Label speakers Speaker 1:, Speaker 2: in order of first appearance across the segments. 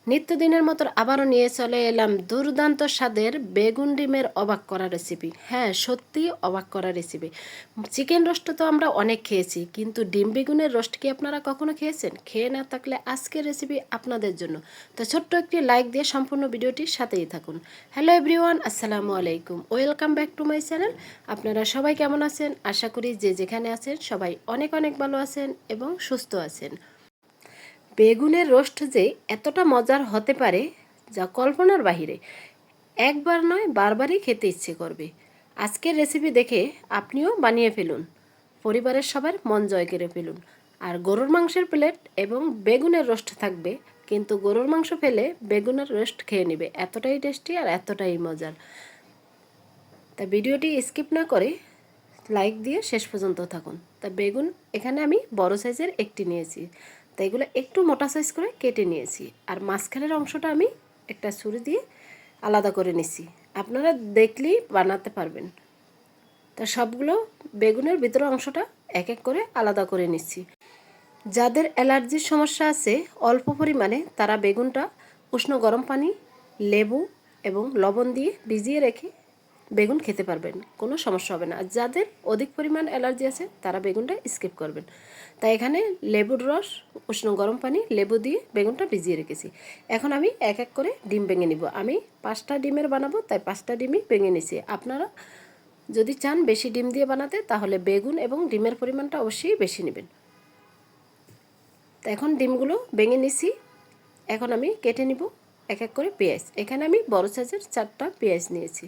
Speaker 1: নিত্যদিনের মতো আবারও নিয়ে চলে এলাম দুর্দান্ত স্বাদের বেগুন ডিমের অবাক করা রেসিপি। হ্যাঁ, সত্যি অবাক করা রেসিপি। চিকেন রোস্ট তো আমরা অনেক খেয়েছি, কিন্তু ডিম বেগুনের রোস্ট কি আপনারা কখনো খেয়েছেন? খেয়ে না থাকলে আজকের রেসিপি আপনাদের জন্য। তো ছোট্ট একটি লাইক দিয়ে সম্পূর্ণ ভিডিওটির সাথেই থাকুন। হ্যালো এভরিওয়ান, আসসালামু আলাইকুম, welcome back to my channel. আপনারা সবাই কেমন আছেন? আশা করি যে যেখানে আছেন সবাই অনেক অনেক ভালো আছেন এবং সুস্থ আছেন। বেগুনের রোস্ট যে এতটা মজার হতে পারে যা কল্পনার বাহিরে। একবার নয়, বারবারই খেতে ইচ্ছে করবে। আজকের রেসিপি দেখে আপনিও বানিয়ে ফেলুন, পরিবারের সবার মন জয় করে ফেলুন। আর গরুর মাংসের প্লেট এবং বেগুনের রোস্ট থাকবে, কিন্তু গরুর মাংস ফেলে বেগুনের রোস্ট খেয়ে নেবে, এতটাই টেস্টি আর এতটাই মজার। তা ভিডিওটি স্কিপ না করে লাইক দিয়ে শেষ পর্যন্ত থাকুন। তা বেগুন এখানে আমি বড় সাইজের একটি নিয়েছি, তাই এগুলো একটু মোটা সাইজ করে কেটে নিয়েছি। আর মাঝখানের অংশটা আমি একটা ছুরি দিয়ে আলাদা করে নিছি, আপনারা দেখলেই বানাতে পারবেন। তা সবগুলো বেগুনের ভিতরের অংশটা এক এক করে আলাদা করে নিচ্ছি। যাদের অ্যালার্জির সমস্যা আছে অল্প পরিমাণে, তারা বেগুনটা উষ্ণ গরম পানি, লেবু এবং লবণ দিয়ে ভিজিয়ে রেখে বেগুন খেতে পারবেন, কোনো সমস্যা হবে না। আর যাদের অধিক পরিমাণ অ্যালার্জি আছে তারা বেগুনটা স্কিপ করবেন। তাই এখানে লেবুর রস, উষ্ণ গরম পানি, লেবু দিয়ে বেগুনটা ভিজিয়ে রেখেছি। এখন আমি এক এক করে ডিম ভেঙে নিব। আমি 5টা ডিমের বানাবো, তাই 5টা ডিমই ভেঙে নিছি। আপনারা যদি চান বেশি ডিম দিয়ে বানাতে, তাহলে বেগুন এবং ডিমের পরিমাণটা অবশ্যই বেশি নেবেন। তো এখন ডিমগুলো ভেঙে নিছি। এখন আমি কেটে নিব এক এক করে পেঁয়াজ। এখানে আমি বড় সাইজের 4টা পেঁয়াজ নিয়েছি।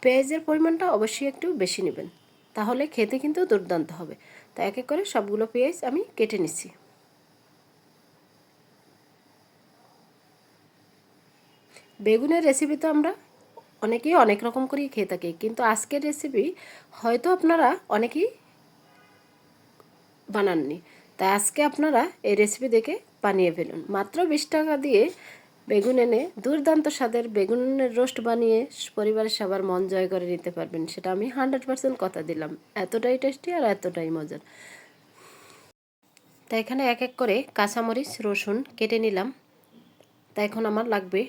Speaker 1: পেঁয়াজের পরিমাণটা অবশ্যই একটু বেশি নেবেন, তাহলে খেতে কিন্তু দুর্দান্ত হবে। তো এক এক করে সবগুলো পেঁয়াজ আমি কেটে নিচ্ছি। বেগুনের রেসিপি তো আমরা অনেকেই অনেক রকম করেই খেয়ে থাকি, কিন্তু আজকের রেসিপি হয়তো আপনারা অনেকেই বানাননি। তাই আজকে আপনারা এই রেসিপি দেখে বানিয়ে ফেলুন। মাত্র 20 টাকা দিয়ে বেগুন এনে দুর্দান্ত স্বাদের বেগুনের রোস্ট বানিয়ে পরিবারের সবার মন জয় করে নিতে পারবেন, সেটা আমি 100% কথা দিলাম। এতটাই টেস্টি আর এতটাই মজার। তাই এখানে এক এক করে কাঁচামরিচ, রসুন কেটে নিলাম। তাই এখন আমার লাগবে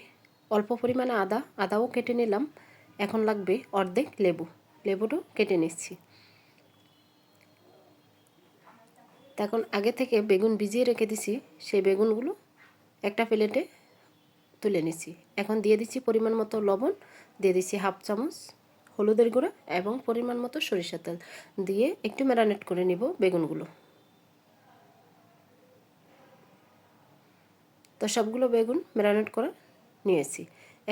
Speaker 1: অল্প পরিমাণে আদাও কেটে নিলাম। এখন লাগবে অর্ধেক লেবু, লেবুটাও কেটে নিচ্ছি। তা এখন আগে থেকে বেগুন ভিজিয়ে রেখে দিছি, সেই বেগুনগুলো একটা প্লেটে তুলে নিচ্ছি। এখন দিয়ে দিচ্ছি পরিমাণ মতো লবণ, দিয়ে দিচ্ছি হাফ চামচ হলুদের গুঁড়া এবং পরিমাণ মতো সরিষার তেল দিয়ে একটু ম্যারিনেট করে নিব বেগুনগুলো। তো সবগুলো বেগুন ম্যারিনেট করে নিয়েছি।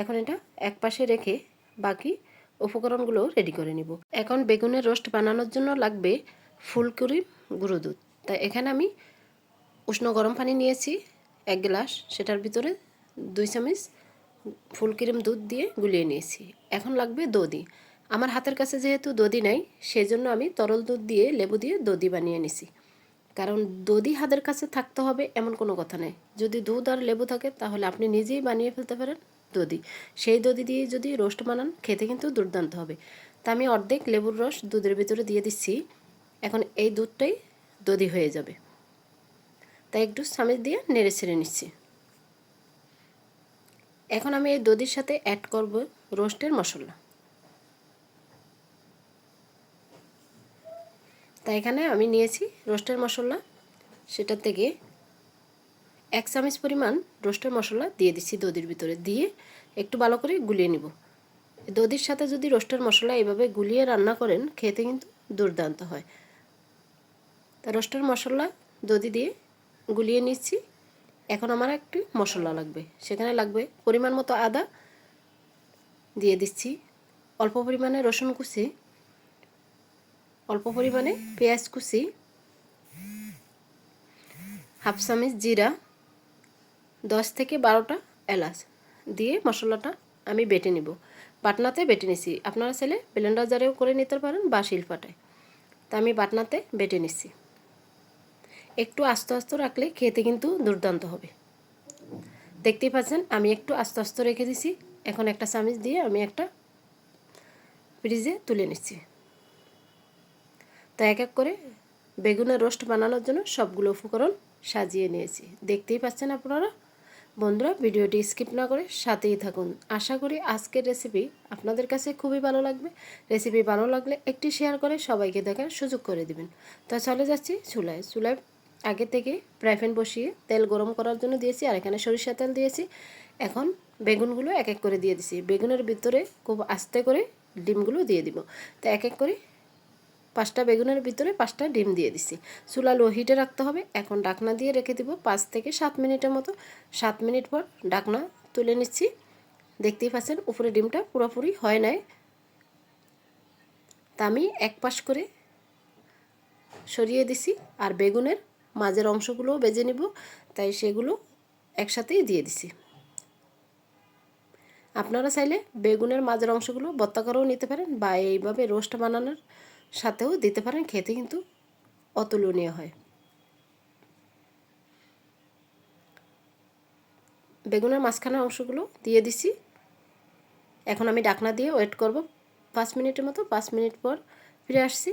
Speaker 1: এখন এটা এক পাশে রেখে বাকি উপকরণগুলো রেডি করে নিব। এখন বেগুনের রোস্ট বানানোর জন্য লাগবে ফুলকপির গুঁড়ো দুধ। তাই এখানে আমি উষ্ণ গরম পানি নিয়েছি 1 গ্লাস, সেটার ভিতরে 2 চামচ ফুল ক্রিম দুধ দিয়ে গুলিয়ে নিয়েছি। এখন লাগবে দধি। আমার হাতের কাছে যেহেতু দধি নাই, সেজন্য আমি তরল দুধ দিয়ে লেবু দিয়ে দধি বানিয়ে নিছি। কারণ দধি হাতের কাছে থাকতে হবে এমন কোনো কথা নেই। যদি দুধ আর লেবু থাকে তাহলে আপনি নিজেই বানিয়ে ফেলতে পারেন দধি। সেই দধি দিয়ে যদি রোস্ট বানান, খেতে কিন্তু দুর্দান্ত হবে। তা আমি অর্ধেক লেবুর রস দুধের ভিতরে দিয়ে দিচ্ছি। এখন এই দুধটাই দধি হয়ে যাবে, তাই একটু চামচ দিয়ে নেড়ে ছেড়ে নিচ্ছি। এখন আমি এই দধির সাথে অ্যাড করব রোস্টের মশলা। তাই এখানে আমি নিয়েছি রোস্টের মশলা, সেটা থেকে 1 চামচ পরিমাণ রোস্টের মশলা দিয়ে দিচ্ছি দধির ভিতরে, দিয়ে একটু ভালো করে গুলিয়ে নিব। দধির সাথে যদি রোস্টের মশলা এভাবে গুলিয়ে রান্না করেন, খেতে কিন্তু দুর্দান্ত হয়। তা রোস্টের মশলা দধি দিয়ে গুলিয়ে নিচ্ছি। এখন আমার একটু মশলা লাগবে, সেখানে লাগবে পরিমাণ মতো আদা দিয়ে দিচ্ছি, অল্প পরিমাণে রসুন কুচি, অল্প পরিমাণে পেঁয়াজ কুচি, হাফ চামচ জিরা, 10 থেকে 12টা এলাচ দিয়ে মশলাটা আমি বেটে নিব। বাটনাতে বেটে নিছি, আপনারা চাইলে ব্লেন্ডার জারেও করে নিতে পারেন বা শিলপাটায়। তা আমি বাটনাতে বেটে নিচ্ছি। একটু আস্তে আস্তে রাখলে খেতে কিন্তু দুর্দান্ত হবে। দেখতেই পাচ্ছেন আমি একটু আস্তে আস্তে রেখে দিছি। এখন একটা চামচ দিয়ে আমি একটা ফ্রিজে তুলে নিচ্ছি। তা এক এক করে বেগুনের রোস্ট বানানোর জন্য সবগুলো উপকরণ সাজিয়ে নিয়েছি, দেখতেই পাচ্ছেন আপনারা। বন্ধুরা ভিডিওটি স্কিপ না করে সাথেই থাকুন। আশা করি আজকের রেসিপি আপনাদের কাছে খুবই ভালো লাগবে। রেসিপি ভালো লাগলে একটি শেয়ার করে সবাইকে দেখার সুযোগ করে দিবেন। তো চলে যাচ্ছি চুলায় আগে থেকে ফ্রাই প্যান বসিয়ে তেল গরম করার জন্য দিয়েছি, আর এখানে সরিষা তেল দিয়েছি। এখন বেগুনগুলো এক এক করে দিয়ে দিছি। বেগুনের ভিতরে খুব আস্তে করে ডিমগুলো দিয়ে দিব। তো এক এক করে 5টা বেগুনের ভিতরে 5টা ডিম দিয়ে দিছি। চুলা লো হিটে রাখতে হবে। এখন ঢাকনা দিয়ে রেখে দিব 5 থেকে 7 মিনিটের মতো। 7 মিনিট পর ঢাকনা তুলে নিচ্ছি। দেখতেই পাচ্ছেন উপরে ডিমটা পুরোপুরি হয় নাই। তা আমি এক পাশ করে সরিয়ে দিছি, আর বেগুনের মাঝের অংশগুলোও ভেজে নিব, তাই সেগুলো একসাথেই দিয়ে দিছি। আপনারা চাইলে বেগুনের মাঝের অংশগুলো ভর্তা করেও নিতে পারেন, বা এইভাবে রোস্ট বানানোর সাথেও দিতে পারেন। খেতে কিন্তু অতুলনীয় হয়। বেগুনের মাঝখানের অংশগুলো দিয়ে দিছি। এখন আমি ঢাকনা দিয়ে ওয়েট করব 5 মিনিটের মতো। 5 মিনিট পর ফিরে আসছি,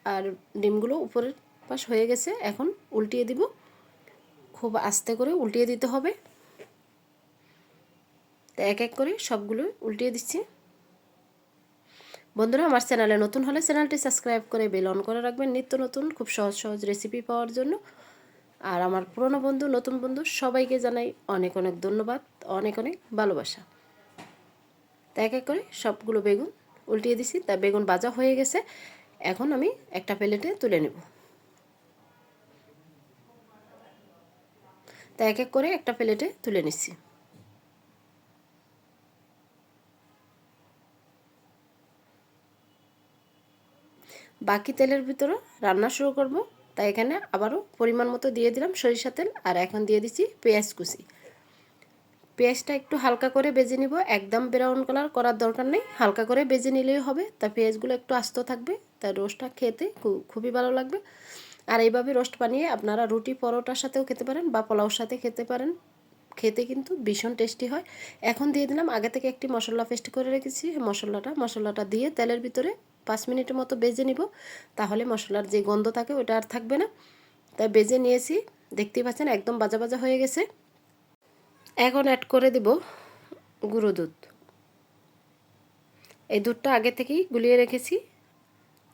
Speaker 1: আর ডিমগুলো উপরের পাশ হয়ে গেছে। এখন উল্টিয়ে দিব। খুব আস্তে করে উল্টিয়ে দিতে হবে। তো এক এক করে সবগুলো উল্টিয়ে দিচ্ছি। বন্ধুরা, আমার চ্যানেলে নতুন হলে চ্যানেলটি সাবস্ক্রাইব করে বেল অন করে রাখবেন নিত্য নতুন খুব সহজ সহজ রেসিপি পাওয়ার জন্য। আর আমার পুরনো বন্ধু, নতুন বন্ধু সবাইকে জানাই অনেক অনেক ধন্যবাদ, অনেক অনেক ভালোবাসা। তা এক এক করে সবগুলো বেগুন উল্টিয়ে দিছি। তা বেগুন ভাজা হয়ে গেছে। এখন আমি একটা প্লেটে তুলে নেব। তা এক এক করে একটা প্লেটে তুলে নিচ্ছি। বাকি তেলের ভিতরে রান্না শুরু করব। তাই এখানে আবারও পরিমাণ মতো দিয়ে দিলাম সরিষা তেল, আর এখন দিয়ে দিচ্ছি পেঁয়াজ কুচি। পেঁয়াজটা একটু হালকা করে ভেজে নিব। একদম ব্রাউন কালার করার দরকার নেই, হালকা করে ভেজে নিলেই হবে। তা পেঁয়াজগুলো একটু আস্ত থাকবে, তাই রোস্টটা খেতে খুবই ভালো লাগবে। আর এইভাবে রোস্ট বানিয়ে আপনারা রুটি পরোটার সাথেও খেতে পারেন, বা পোলাওর সাথে খেতে পারেন। খেতে কিন্তু ভীষণ টেস্টি হয়। এখন দিয়ে দিলাম আগে থেকে একটি মশলা পেস্ট করে রেখেছি। মশলাটা দিয়ে তেলের ভিতরে 5 মিনিটের মতো ভেজে নিব। তাহলে মশলার যে গন্ধ থাকে ওটা আর থাকবে না। তাই ভেজে নিয়েছি। দেখতেই পাচ্ছেন একদম ভাজা ভাজা হয়ে গেছে। এখন অ্যাড করে দিব গুঁড়ো দুধ। এই দুধটা আগে থেকেই গুলিয়ে রেখেছি।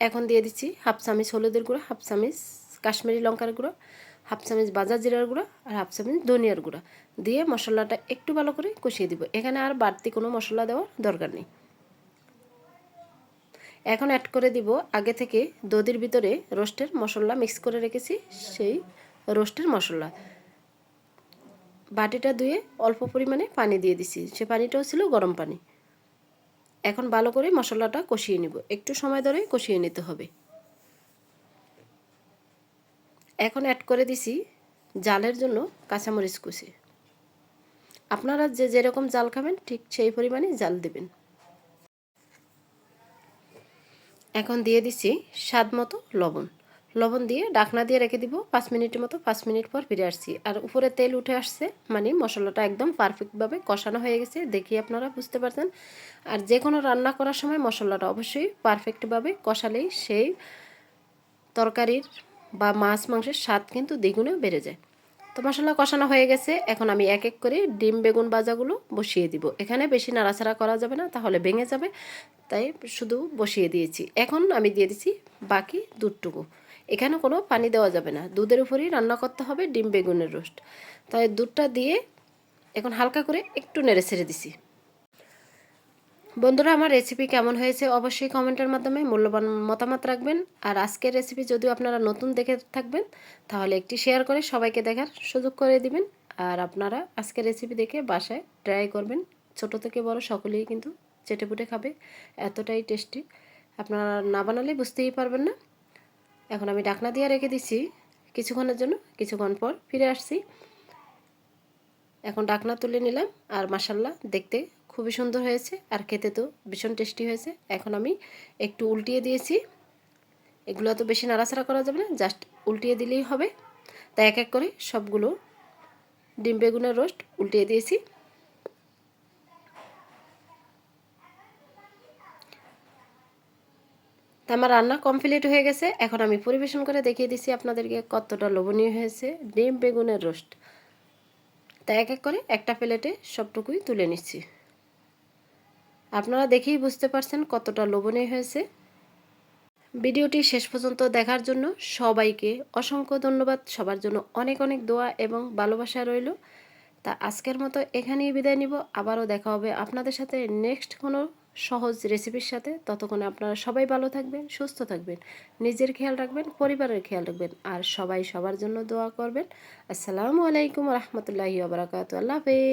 Speaker 1: এখন দিয়ে দিচ্ছি হাফ চামচ হলুদের গুঁড়া, হাফ চামচ কাশ্মীরি লঙ্কার গুঁড়ো, হাফ চামচ ভাজা জিরার গুঁড়া, আর হাফ চামচ ধনিয়ার গুঁড়া দিয়ে মশলাটা একটু ভালো করে কষিয়ে দিব। এখানে আর বাড়তি কোনো মশলা দেওয়ার দরকার নেই। এখন অ্যাড করে দিব আগে থেকে দধির ভিতরে রোস্টের মশলা মিক্স করে রেখেছি, সেই রোস্টের মশলা। বাটিটা ধুয়ে অল্প পরিমাণে পানি দিয়ে দিছি। সে পানিটাও ছিল গরম পানি। এখন ভালো করে মশলাটা কষিয়ে নিব। একটু সময় ধরে কষিয়ে নিতে হবে। এখন অ্যাড করে দিছি জালের জন্য কাঁচামরিচ কুচি। আপনারা যে যেরকম জাল খাবেন ঠিক সেই পরিমাণে জাল দেবেন। এখন দিয়ে দিচ্ছি স্বাদ মতো লবণ দিয়ে ঢাকনা দিয়ে রেখে দিব 5 মিনিটের মতো। 5 মিনিট পর ফিরে আসছি, আর উপরে তেল উঠে আসছে, মানে মশলাটা একদম পারফেক্টভাবে কষানো হয়ে গেছে। দেখি আপনারা বুঝতে পারছেন। আর যে কোনো রান্না করার সময় মশলাটা অবশ্যই পারফেক্টভাবে কষালেই সেই তরকারির বা মাছ মাংসের স্বাদ কিন্তু দ্বিগুণে বেড়ে যায়। তো মশলা কষানো হয়ে গেছে। এখন আমি এক এক করে ডিম বেগুন ভাজাগুলো বসিয়ে দিব। এখানে বেশি নাড়াচাড়া করা যাবে না, তাহলে ভেঙে যাবে। তাই শুধু বসিয়ে দিয়েছি। এখন আমি দিয়ে দিচ্ছি বাকি দুধটুকু। এখানে কোনো পানি দেওয়া যাবে না, দুধের উপরেই রান্না করতে হবে ডিম বেগুনের রোস্ট। তাই দুধটা দিয়ে এখন হালকা করে একটু নেড়ে ছেড়ে দিছি। বন্ধুরা, আমার রেসিপি কেমন হয়েছে অবশ্যই কমেন্টের মাধ্যমে মূল্যবান মতামত রাখবেন। আর আজকের রেসিপি যদিও আপনারা নতুন দেখে থাকবেন, তাহলে একটি শেয়ার করে সবাইকে দেখার সুযোগ করে দিবেন। আর আপনারা আজকের রেসিপি দেখে বাসায় ট্রাই করবেন। ছোট থেকে বড় সকলেই কিন্তু চেটেপুটে খাবে, এতটাই টেস্টি। আপনারা না বানালে বুঝতেই পারবেন না। এখন আমি ঢাকনা দিয়ে রেখে দিচ্ছি কিছুক্ষণের জন্য। কিছুক্ষণ পর ফিরে আসছি। এখন ঢাকনা তুলে নিলাম, আর মাশাআল্লাহ দেখতে খুবই সুন্দর হয়েছে, আর খেতে তো ভীষণ টেস্টি হয়েছে। এখন আমি একটু উল্টিয়ে দিয়েছি। এগুলো তো বেশি নাড়াচাড়া করা যাবে না, জাস্ট উল্টিয়ে দিলেই হবে। তাই এক এক করে সবগুলো ডিম বেগুনের রোস্ট উল্টিয়ে দিয়েছি। তা আমার রান্না কমপ্লিট হয়ে গেছে। এখন আমি পরিবেশন করে দেখিয়ে দিচ্ছি আপনাদেরকে কতটা লোভনীয় হয়েছে ডিম বেগুনের রোস্ট। তা এক এক করে একটা প্লেটে সবটুকুই তুলে নিচ্ছি। আপনারা দেখেই বুঝতে পারছেন কতটা লোভনীয় হয়েছে। ভিডিওটি শেষ পর্যন্ত দেখার জন্য সবাইকে অসংখ্য ধন্যবাদ। সবার জন্য অনেক অনেক দোয়া এবং ভালোবাসা রইল। তা আজকের মতো এখানেই বিদায় নিব। আবারও দেখা হবে আপনাদের সাথে নেক্সট কোনো সহজ রেসিপির সাথে। ততক্ষণে আপনারা সবাই ভালো থাকবেন, সুস্থ থাকবেন, নিজের খেয়াল রাখবেন, পরিবারের খেয়াল রাখবেন, আর সবাই সবার জন্য দোয়া করবেন। আসসালামু আলাইকুম রহমতুল্লাহি ওয়া বারাকাতুহু। আল্লাহ হাফেজ।